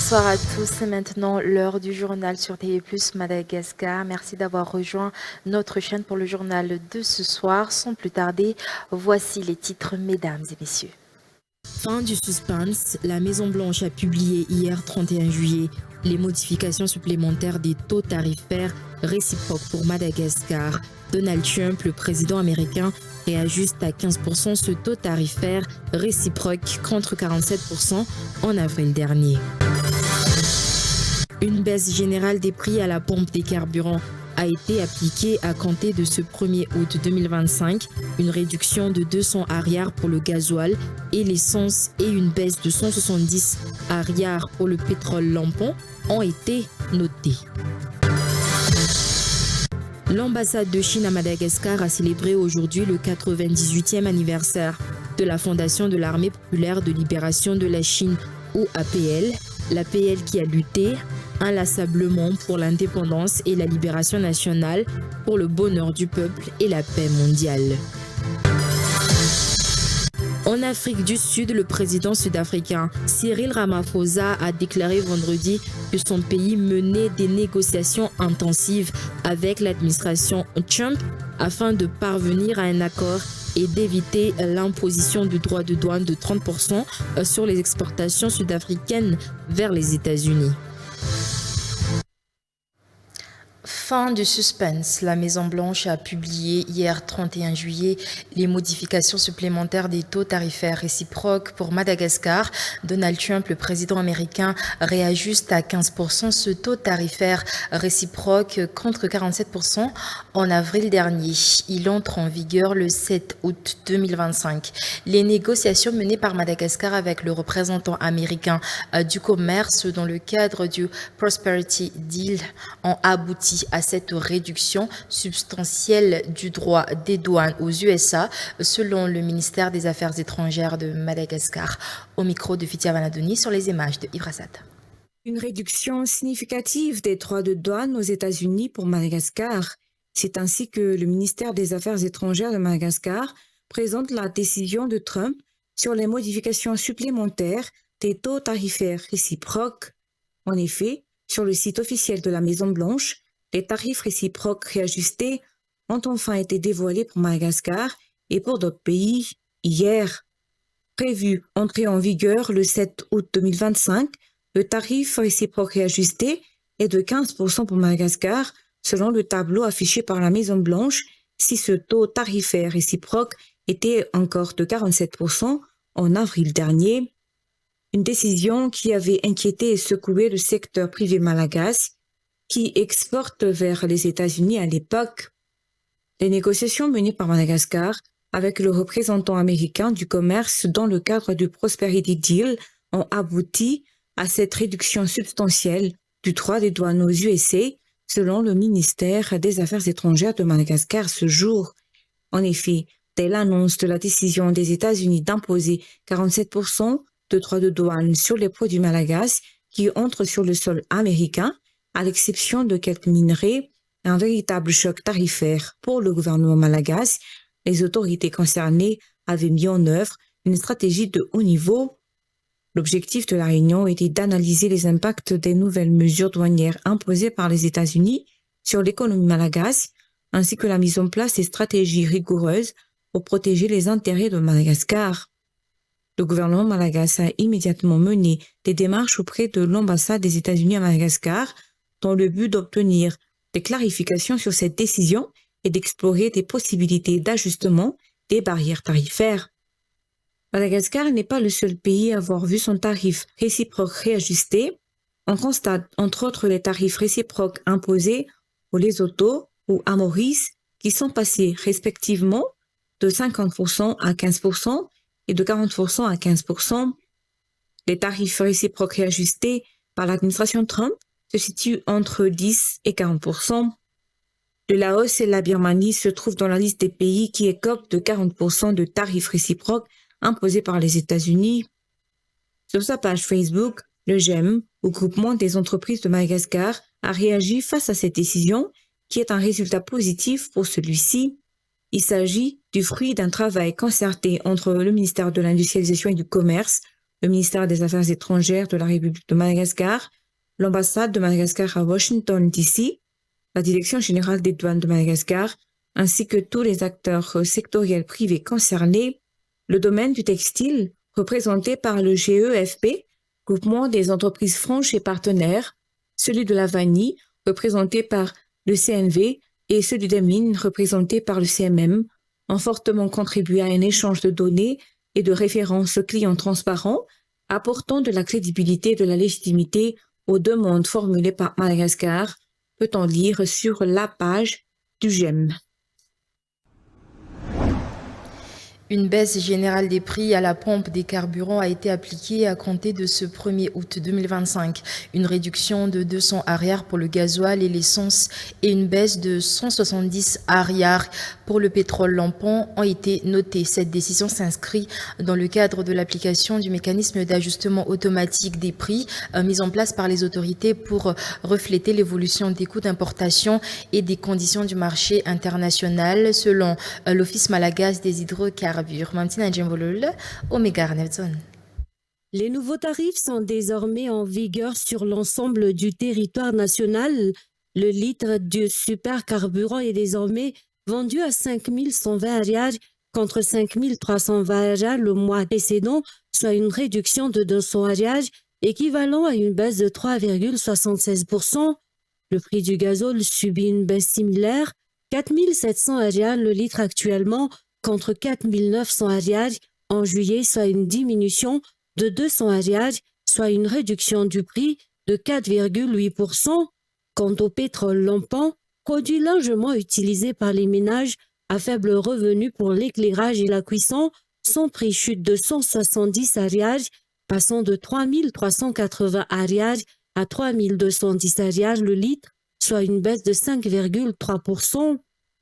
Bonsoir à tous, c'est maintenant l'heure du journal sur TV+ Madagascar. Merci d'avoir rejoint notre chaîne pour le journal de ce soir. Sans plus tarder, voici les titres, mesdames et messieurs. Fin du suspense, la Maison-Blanche a publié hier 31 juillet les modifications supplémentaires des taux tarifaires réciproques pour Madagascar. Donald Trump, le président américain, réajuste à 15% ce taux tarifaire réciproque contre 47% en avril dernier. Une baisse générale des prix à la pompe des carburants a été appliquée à compter de ce 1er août 2025, une réduction de 200 arrières pour le gasoil et l'essence et une baisse de 170 arrières pour le pétrole lampon ont été notées. L'ambassade de Chine à Madagascar a célébré aujourd'hui le 98e anniversaire de la fondation de l'Armée populaire de libération de la Chine, ou APL, l'APL qui a lutté inlassablement pour l'indépendance et la libération nationale, pour le bonheur du peuple et la paix mondiale. En Afrique du Sud, le président sud-africain Cyril Ramaphosa a déclaré vendredi que son pays menait des négociations intensives avec l'administration Trump afin de parvenir à un accord et d'éviter l'imposition du droit de douane de 30% sur les exportations sud-africaines vers les États-Unis. Fin du suspense, la Maison-Blanche a publié hier 31 juillet les modifications supplémentaires des taux tarifaires réciproques pour Madagascar. Donald Trump, le président américain, réajuste à 15% ce taux tarifaire réciproque contre 47% en avril dernier. Il entre en vigueur le 7 août 2025. Les négociations menées par Madagascar avec le représentant américain du commerce dans le cadre du Prosperity Deal ont abouti à cette réduction substantielle du droit des douanes aux USA, selon le ministère des Affaires étrangères de Madagascar. Au micro de Fitia Vanadoni sur les images de Ivrasat. Une réduction significative des droits de douane aux États-Unis pour Madagascar. C'est ainsi que le ministère des Affaires étrangères de Madagascar présente la décision de Trump sur les modifications supplémentaires des taux tarifaires réciproques. En effet, sur le site officiel de la Maison-Blanche, les tarifs réciproques réajustés ont enfin été dévoilés pour Madagascar et pour d'autres pays hier. Prévu entrer en vigueur le 7 août 2025, le tarif réciproque réajusté est de 15% pour Madagascar, selon le tableau affiché par la Maison-Blanche, si ce taux tarifaire réciproque était encore de 47% en avril dernier. Une décision qui avait inquiété et secoué le secteur privé malagasy, qui exporte vers les États-Unis à l'époque. Les négociations menées par Madagascar avec le représentant américain du commerce dans le cadre du Prosperity Deal ont abouti à cette réduction substantielle du droit des douanes aux USA, selon le ministère des Affaires étrangères de Madagascar ce jour. En effet, dès l'annonce de la décision des États-Unis d'imposer 47% de droits de douane sur les produits malagasy qui entrent sur le sol américain, à l'exception de quelques minerais, un véritable choc tarifaire pour le gouvernement malagasy. Les autorités concernées avaient mis en œuvre une stratégie de haut niveau. L'objectif de la réunion était d'analyser les impacts des nouvelles mesures douanières imposées par les États-Unis sur l'économie malagasy, ainsi que la mise en place des stratégies rigoureuses pour protéger les intérêts de Madagascar. Le gouvernement malagasy a immédiatement mené des démarches auprès de l'ambassade des États-Unis à Madagascar dans le but d'obtenir des clarifications sur cette décision et d'explorer des possibilités d'ajustement des barrières tarifaires. Madagascar n'est pas le seul pays à avoir vu son tarif réciproque réajusté. On constate entre autres les tarifs réciproques imposés aux Lesotho ou à Maurice qui sont passés respectivement de 50% à 15% et de 40% à 15%. Les tarifs réciproques réajustés par l'administration Trump se situent entre 10 et 40%. Le Laos et la Birmanie se trouvent dans la liste des pays qui écopent de 40% de tarifs réciproques imposés par les États-Unis. Sur sa page Facebook, le GEM, ou Groupement des entreprises de Madagascar, a réagi face à cette décision, qui est un résultat positif pour celui-ci. Il s'agit du fruit d'un travail concerté entre le ministère de l'Industrialisation et du Commerce, le ministère des Affaires étrangères de la République de Madagascar, l'ambassade de Madagascar à Washington, D.C., la Direction générale des douanes de Madagascar, ainsi que tous les acteurs sectoriels privés concernés, le domaine du textile, représenté par le GEFP, Groupement des entreprises franches et partenaires, celui de la vanille, représenté par le CNV, et celui des mines, représenté par le CMM, ont fortement contribué à un échange de données et de références clients transparents, apportant de la crédibilité et de la légitimité aux demandes formulées par Madagascar, peut-on lire sur la page du GEM. Une baisse générale des prix à la pompe des carburants a été appliquée à compter de ce 1er août 2025. Une réduction de 200 arrières pour le gasoil et l'essence et une baisse de 170 arrières pour le pétrole lampant ont été notées. Cette décision s'inscrit dans le cadre de l'application du mécanisme d'ajustement automatique des prix mis en place par les autorités pour refléter l'évolution des coûts d'importation et des conditions du marché international selon l'Office malagasy des hydrocarbures. Les nouveaux tarifs sont désormais en vigueur sur l'ensemble du territoire national. Le litre de supercarburant est désormais vendu à 5 120 ariars contre 5 320 ariars le mois précédent, soit une réduction de 200 ariars, équivalent à une baisse de 3,76%. Le prix du gazole subit une baisse similaire, 4 700 ariars le litre actuellement, contre 4 900 ariars en juillet, soit une diminution de 200 ariars, soit une réduction du prix de 4,8%. Quant au pétrole lampant, produit largement utilisé par les ménages à faible revenu pour l'éclairage et la cuisson, son prix chute de 170 ariars, passant de 3 380 ariars à 3 210 ariars le litre, soit une baisse de 5,3%.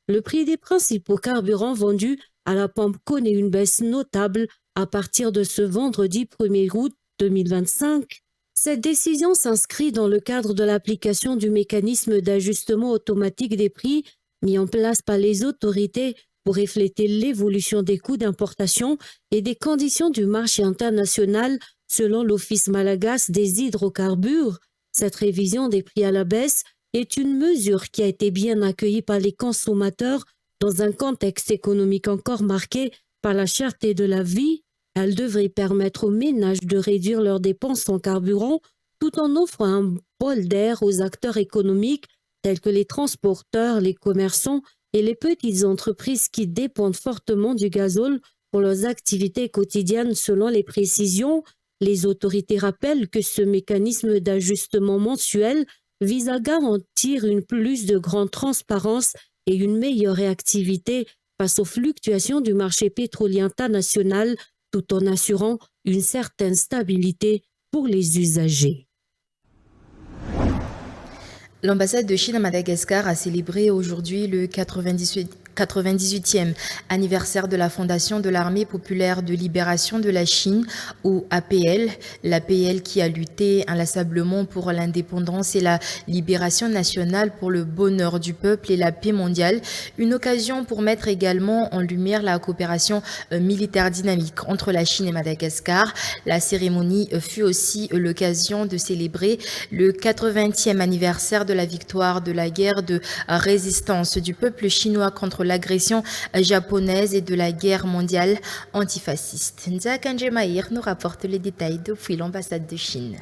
Le prix des principaux carburants vendus à la pompe connaît une baisse notable à partir de ce vendredi 1er août 2025. Cette décision s'inscrit dans le cadre de l'application du mécanisme d'ajustement automatique des prix mis en place par les autorités pour refléter l'évolution des coûts d'importation et des conditions du marché international selon l'Office malagasy des hydrocarbures. Cette révision des prix à la baisse est une mesure qui a été bien accueillie par les consommateurs dans un contexte économique encore marqué par la cherté de la vie. Elle devrait permettre aux ménages de réduire leurs dépenses en carburant tout en offrant un bol d'air aux acteurs économiques tels que les transporteurs, les commerçants et les petites entreprises qui dépendent fortement du gazole pour leurs activités quotidiennes selon les précisions. Les autorités rappellent que ce mécanisme d'ajustement mensuel vise à garantir une plus de grande transparence et une meilleure réactivité face aux fluctuations du marché pétrolier international, tout en assurant une certaine stabilité pour les usagers. L'ambassade de Chine à Madagascar a célébré aujourd'hui le 98e anniversaire de la fondation de l'Armée populaire de libération de la Chine, ou APL, l'APL qui a lutté inlassablement pour l'indépendance et la libération nationale pour le bonheur du peuple et la paix mondiale, une occasion pour mettre également en lumière la coopération militaire dynamique entre la Chine et Madagascar. La cérémonie fut aussi l'occasion de célébrer le 80e anniversaire de la victoire de la guerre de résistance du peuple chinois contre l'agression japonaise et de la guerre mondiale antifasciste. Nzakanje Mahir nous rapporte les détails depuis l'ambassade de Chine.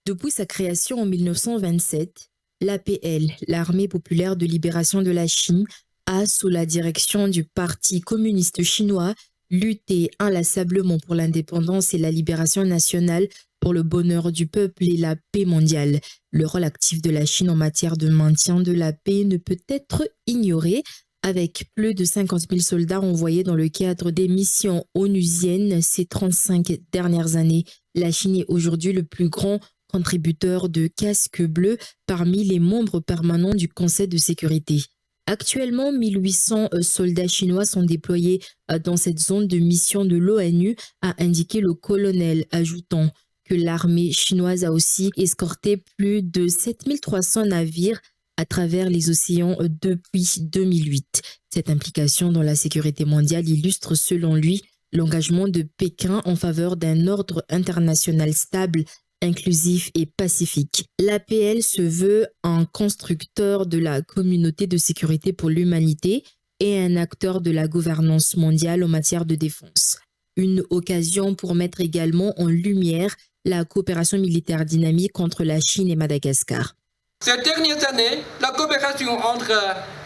Depuis sa création en 1927, l'APL, l'Armée populaire de libération de la Chine, a, sous la direction du Parti communiste chinois, lutté inlassablement pour l'indépendance et la libération nationale, pour le bonheur du peuple et la paix mondiale. Le rôle actif de la Chine en matière de maintien de la paix ne peut être ignoré. Avec plus de 50 000 soldats envoyés dans le cadre des missions onusiennes ces 35 dernières années, la Chine est aujourd'hui le plus grand contributeur de casques bleus parmi les membres permanents du Conseil de sécurité. Actuellement, 1800 soldats chinois sont déployés dans cette zone de mission de l'ONU, a indiqué le colonel, ajoutant que l'armée chinoise a aussi escorté plus de 7300 navires à travers les océans depuis 2008. Cette implication dans la sécurité mondiale illustre selon lui l'engagement de Pékin en faveur d'un ordre international stable, inclusif et pacifique. L'APL se veut un constructeur de la communauté de sécurité pour l'humanité et un acteur de la gouvernance mondiale en matière de défense. Une occasion pour mettre également en lumière la coopération militaire dynamique entre la Chine et Madagascar. Ces dernières années, la coopération entre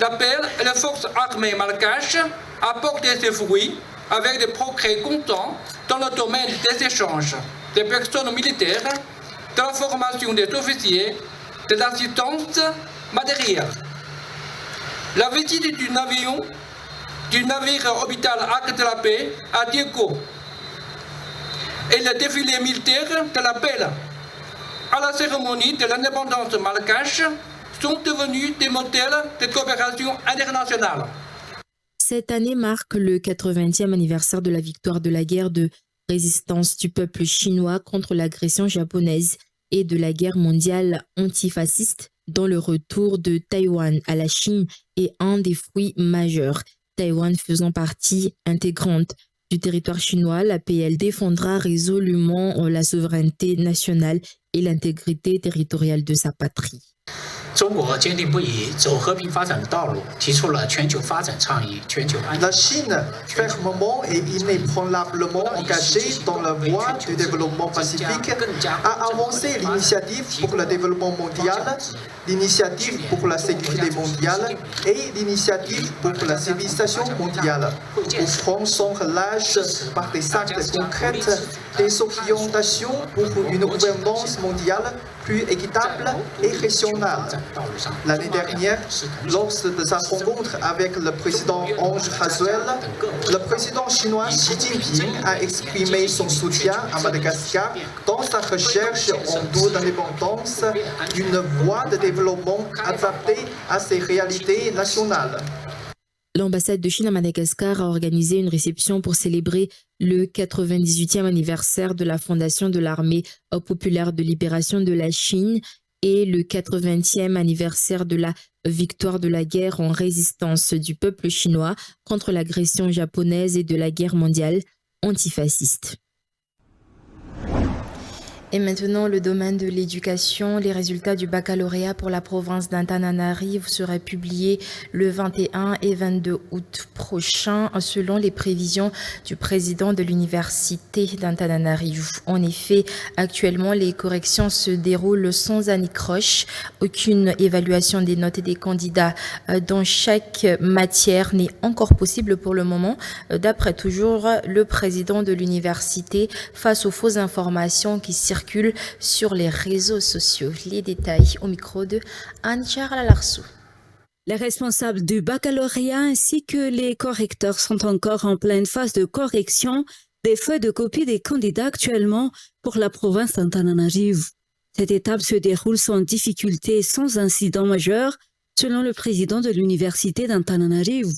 l'APL et les forces armées malgaches a porté ses fruits avec des progrès constants dans le domaine des échanges des personnes militaires, de la formation des officiers, de l'assistance matérielle. La visite du navire orbital Arc de la Paix à Diego et le défilé militaire de l'APL à la cérémonie de l'indépendance malgache sont devenus des modèles de coopération internationale. Cette année marque le 80e anniversaire de la victoire de la guerre de résistance du peuple chinois contre l'agression japonaise et de la guerre mondiale antifasciste, dont le retour de Taïwan à la Chine est un des fruits majeurs. Taïwan faisant partie intégrante du territoire chinois, l'APL défendra résolument la souveraineté nationale et l'intégrité territoriale de sa patrie. 中国坚定不移走和平发展的道路，提出了全球发展倡议、全球安全。 La Chine, fermement et inébranlablement engagée dans la voie du développement pacifique, a avancé l'initiative pour le développement mondial, l'initiative pour la sécurité mondiale et l'initiative pour la civilisation mondiale, offrant sans relâche par des actes concrets des orientations pour une gouvernance mondiale plus équitable et régionale. L'année dernière, lors de sa rencontre avec le président Ange Rasuel, le président chinois Xi Jinping a exprimé son soutien à Madagascar dans sa recherche en dos d'indépendance d'une voie de développement adaptée à ses réalités nationales. L'ambassade de Chine à Madagascar a organisé une réception pour célébrer le 98e anniversaire de la fondation de l'armée populaire de libération de la Chine et le 80e anniversaire de la victoire de la guerre en résistance du peuple chinois contre l'agression japonaise et de la guerre mondiale antifasciste. Et maintenant, le domaine de l'éducation. Les résultats du baccalauréat pour la province d'Antananarivo seraient publiés le 21 et 22 août prochain, selon les prévisions du président de l'université d'Antananarivo. En effet, actuellement, les corrections se déroulent sans anicroche. Aucune évaluation des notes des candidats dans chaque matière n'est encore possible pour le moment, d'après toujours le président de l'université, face aux fausses informations qui circulent sur les réseaux sociaux. Les détails au micro de Anne-Charles Larsou. Les responsables du baccalauréat ainsi que les correcteurs sont encore en pleine phase de correction des feuilles de copie des candidats actuellement pour la province d'Antananarivo. Cette étape se déroule sans difficulté et sans incident majeur, selon le président de l'université d'Antananarivo.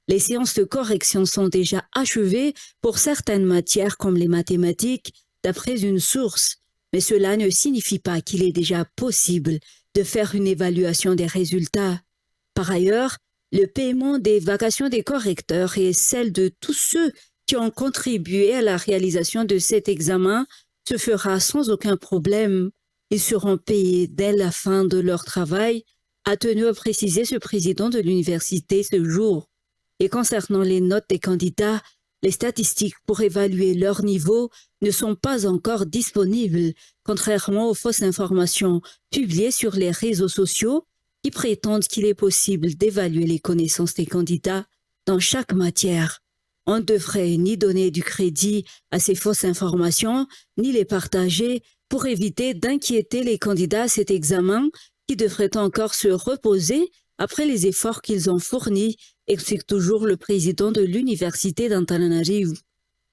Les séances de correction sont déjà achevées pour certaines matières comme les mathématiques, d'après une source, mais cela ne signifie pas qu'il est déjà possible de faire une évaluation des résultats. Par ailleurs, le paiement des vacations des correcteurs et celle de tous ceux qui ont contribué à la réalisation de cet examen se fera sans aucun problème. Ils seront payés dès la fin de leur travail, a tenu à préciser ce président de l'université ce jour. Et concernant les notes des candidats, les statistiques pour évaluer leur niveau ne sont pas encore disponibles, contrairement aux fausses informations publiées sur les réseaux sociaux qui prétendent qu'il est possible d'évaluer les connaissances des candidats dans chaque matière. On ne devrait ni donner du crédit à ces fausses informations, ni les partager pour éviter d'inquiéter les candidats à cet examen qui devrait encore se reposer après les efforts qu'ils ont fournis, explique toujours le président de l'université d'Antananarivo.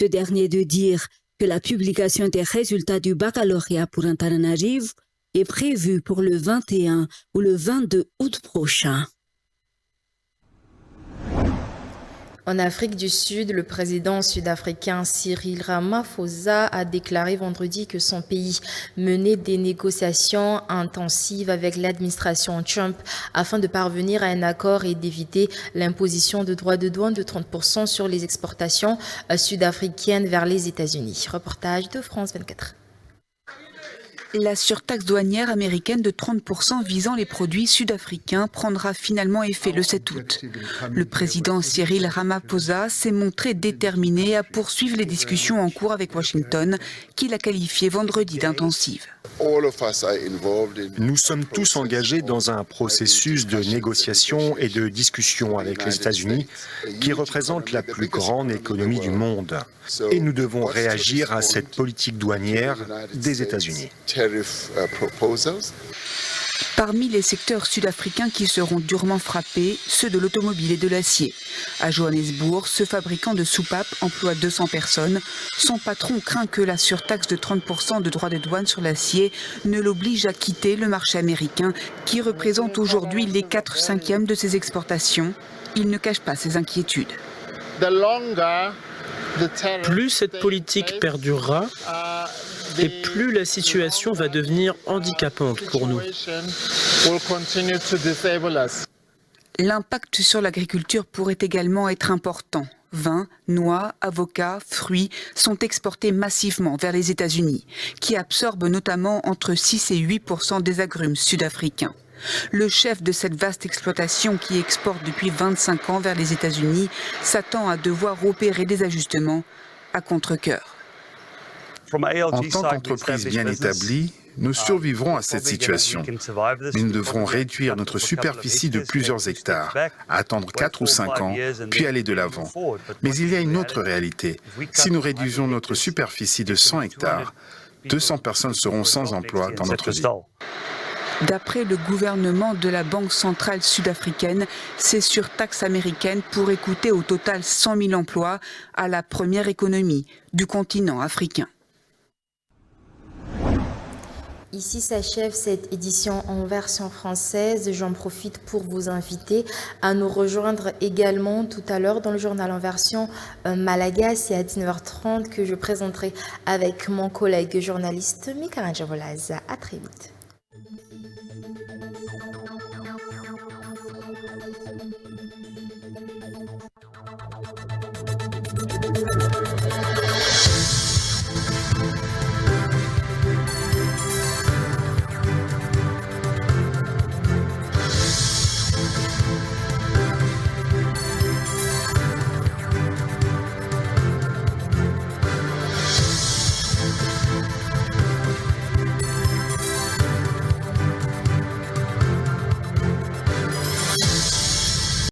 Ce dernier de dire que la publication des résultats du baccalauréat pour Antananarivo est prévue pour le 21 ou le 22 août prochain. En Afrique du Sud, le président sud-africain Cyril Ramaphosa a déclaré vendredi que son pays menait des négociations intensives avec l'administration Trump afin de parvenir à un accord et d'éviter l'imposition de droits de douane de 30% sur les exportations sud-africaines vers les États-Unis. Reportage de France 24. La surtaxe douanière américaine de 30% visant les produits sud-africains prendra finalement effet le 7 août. Le président Cyril Ramaphosa s'est montré déterminé à poursuivre les discussions en cours avec Washington, qu'il a qualifiées vendredi d'intensives. Nous sommes tous engagés dans un processus de négociation et de discussion avec les États-Unis, qui représentent la plus grande économie du monde. Et nous devons réagir à cette politique douanière des États-Unis. Parmi les secteurs sud-africains qui seront durement frappés, ceux de l'automobile et de l'acier. À Johannesburg, ce fabricant de soupapes emploie 200 personnes. Son patron craint que la surtaxe de 30% de droits de douane sur l'acier ne l'oblige à quitter le marché américain, qui représente aujourd'hui les 4/5 de ses exportations. Il ne cache pas ses inquiétudes. Plus cette politique perdurera, et plus la situation va devenir handicapante pour nous. L'impact sur l'agriculture pourrait également être important. Vin, noix, avocats, fruits sont exportés massivement vers les États-Unis, qui absorbent notamment entre 6 et 8% des agrumes sud-africains. Le chef de cette vaste exploitation qui exporte depuis 25 ans vers les États-Unis s'attend à devoir opérer des ajustements à contre-cœur. En tant qu'entreprise bien établie, nous survivrons à cette situation. Mais nous devrons réduire notre superficie de plusieurs hectares, attendre 4 ou 5 ans, puis aller de l'avant. Mais il y a une autre réalité. Si nous réduisons notre superficie de 100 hectares, 200 personnes seront sans emploi dans notre ville. D'après le gouvernement de la Banque centrale sud-africaine, ces surtaxes américaines pourraient coûter au total 100 000 emplois à la première économie du continent africain. Ici s'achève cette édition en version française. J'en profite pour vous inviter à nous rejoindre également tout à l'heure dans le journal en version malagasy. C'est à 19h30 que je présenterai avec mon collègue journaliste Mika Rajavolaz. À très vite.